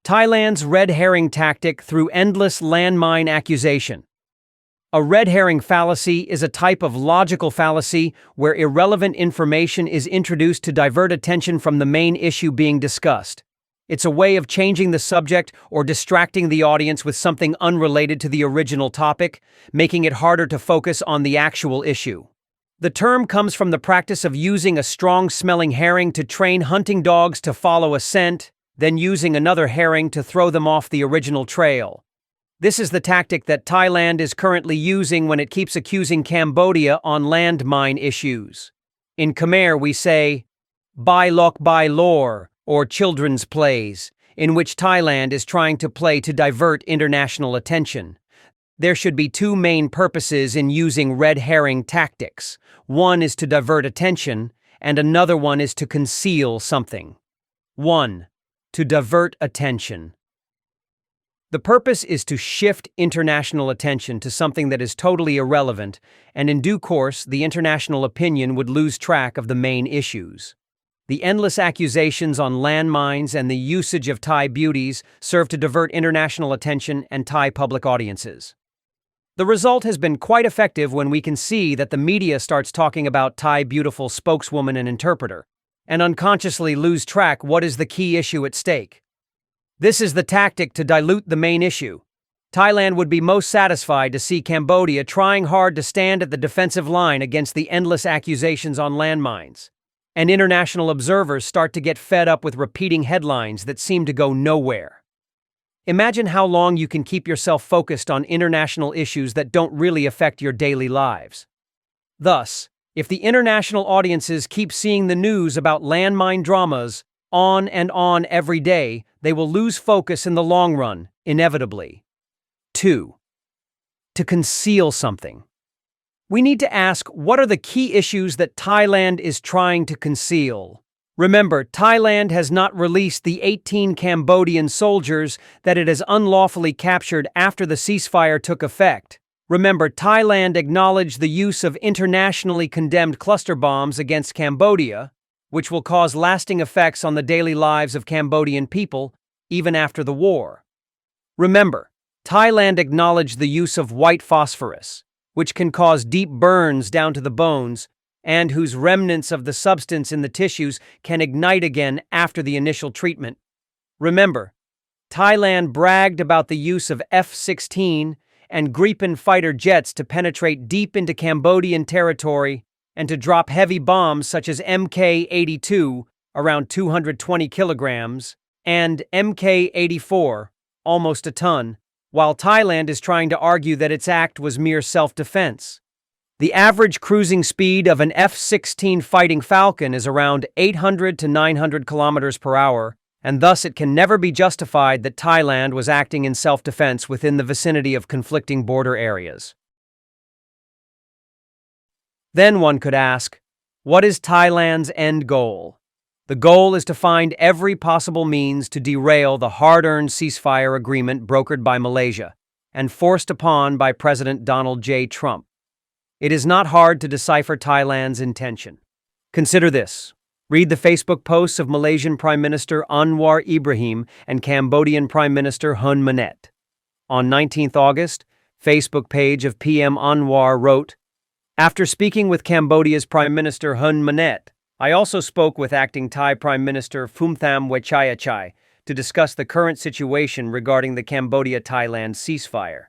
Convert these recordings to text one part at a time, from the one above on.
Thailand's red herring tactic through endless landmine accusation. A red herring fallacy is a type of logical fallacy where irrelevant information is introduced to divert attention from the main issue being discussed. It's a way of changing the subject or distracting the audience with something unrelated to the original topic, making it harder to focus on the actual issue. The term comes from the practice of using a strong-smelling herring to train hunting dogs to follow a scent, then using another herring to throw them off the original trail. This is the tactic that Thailand is currently using when it keeps accusing Cambodia on landmine issues. In Khmer, we say, "Bai lok bai lor," or children's plays, in which Thailand is trying to play to divert international attention. There should be two main purposes in using red herring tactics. One is to divert attention, and another one is to conceal something. 1. To divert attention. The purpose is to shift international attention to something that is totally irrelevant, and in due course, the international opinion would lose track of the main issues. The endless accusations on landmines and the usage of Thai beauties serve to divert international attention and Thai public audiences. The result has been quite effective when we can see that the media starts talking about Thai beautiful spokeswoman and interpreter, and unconsciously lose track what is the key issue at stake. This is the tactic to dilute the main issue. Thailand would be most satisfied to see Cambodia trying hard to stand at the defensive line against the endless accusations on landmines. And international observers start to get fed up with repeating headlines that seem to go nowhere. Imagine how long you can keep yourself focused on international issues that don't really affect your daily lives. Thus, if the international audiences keep seeing the news about landmine dramas on and on every day, they will lose focus in the long run, inevitably. 2. To conceal something. We need to ask, what are the key issues that Thailand is trying to conceal? Remember, Thailand has not released the 18 Cambodian soldiers that it has unlawfully captured after the ceasefire took effect. Remember, Thailand acknowledged the use of internationally condemned cluster bombs against Cambodia, which will cause lasting effects on the daily lives of Cambodian people, even after the war. Remember, Thailand acknowledged the use of white phosphorus, which can cause deep burns down to the bones, and whose remnants of the substance in the tissues can ignite again after the initial treatment. Remember, Thailand bragged about the use of F-16 and Gripen fighter jets to penetrate deep into Cambodian territory and to drop heavy bombs such as Mk-82, around 220 kilograms, and Mk-84, almost a ton, while Thailand is trying to argue that its act was mere self-defense. The average cruising speed of an F-16 Fighting Falcon is around 800 to 900 kilometers per hour, and thus it can never be justified that Thailand was acting in self-defense within the vicinity of conflicting border areas. Then one could ask, what is Thailand's end goal? The goal is to find every possible means to derail the hard-earned ceasefire agreement brokered by Malaysia and forced upon by President Donald J. Trump. It is not hard to decipher Thailand's intention. Consider this. Read the Facebook posts of Malaysian Prime Minister Anwar Ibrahim and Cambodian Prime Minister Hun Manet. On 19th August, Facebook page of PM Anwar wrote, "After speaking with Cambodia's Prime Minister Hun Manet, I also spoke with acting Thai Prime Minister Phumtham Wechayachai to discuss the current situation regarding the Cambodia-Thailand ceasefire.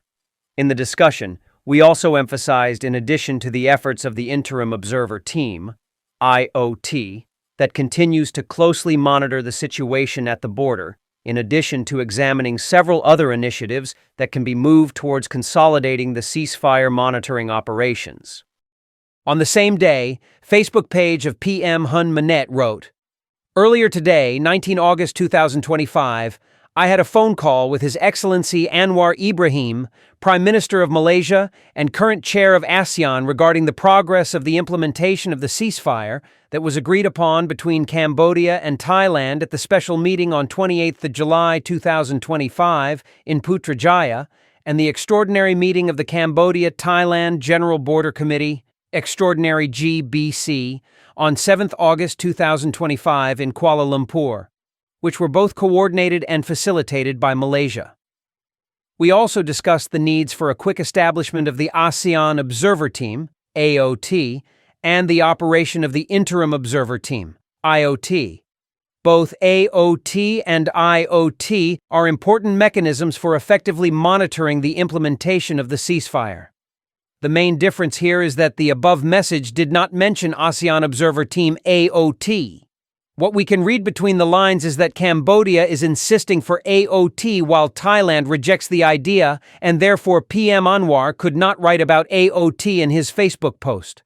In the discussion, we also emphasized, in addition to the efforts of the Interim Observer Team, IOT, that continues to closely monitor the situation at the border, in addition to examining several other initiatives that can be moved towards consolidating the ceasefire monitoring operations." On the same day, Facebook page of PM Hun Manet wrote, "Earlier today, 19 August 2025, I had a phone call with His Excellency Anwar Ibrahim, Prime Minister of Malaysia and current chair of ASEAN, regarding the progress of the implementation of the ceasefire that was agreed upon between Cambodia and Thailand at the special meeting on 28 July 2025 in Putrajaya and the extraordinary meeting of the Cambodia-Thailand General Border Committee, Extraordinary GBC, on 7 August 2025 in Kuala Lumpur. which were both coordinated and facilitated by Malaysia. We also discussed the needs for a quick establishment of the ASEAN Observer Team, AOT, and the operation of the Interim Observer Team, IOT. Both AOT and IOT are important mechanisms for effectively monitoring the implementation of the ceasefire. The main difference here is that the above message did not mention ASEAN Observer Team AOT. What we can read between the lines is that Cambodia is insisting for AOT while Thailand rejects the idea, and therefore PM Anwar could not write about AOT in his Facebook post.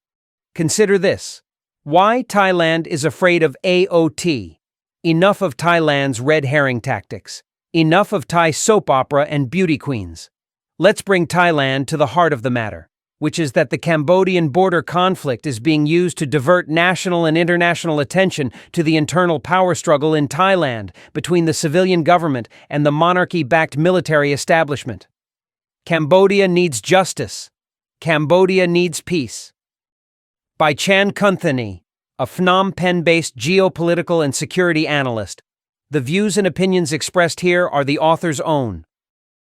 Consider this. Why Thailand is afraid of AOT. Enough of Thailand's red herring tactics. Enough of Thai soap opera and beauty queens. Let's bring Thailand to the heart of the matter, which is that the Cambodian border conflict is being used to divert national and international attention to the internal power struggle in Thailand between the civilian government and the monarchy-backed military establishment. Cambodia needs justice. Cambodia needs peace. By Chan Kunthani, a Phnom Penh-based geopolitical and security analyst. The views and opinions expressed here are the author's own.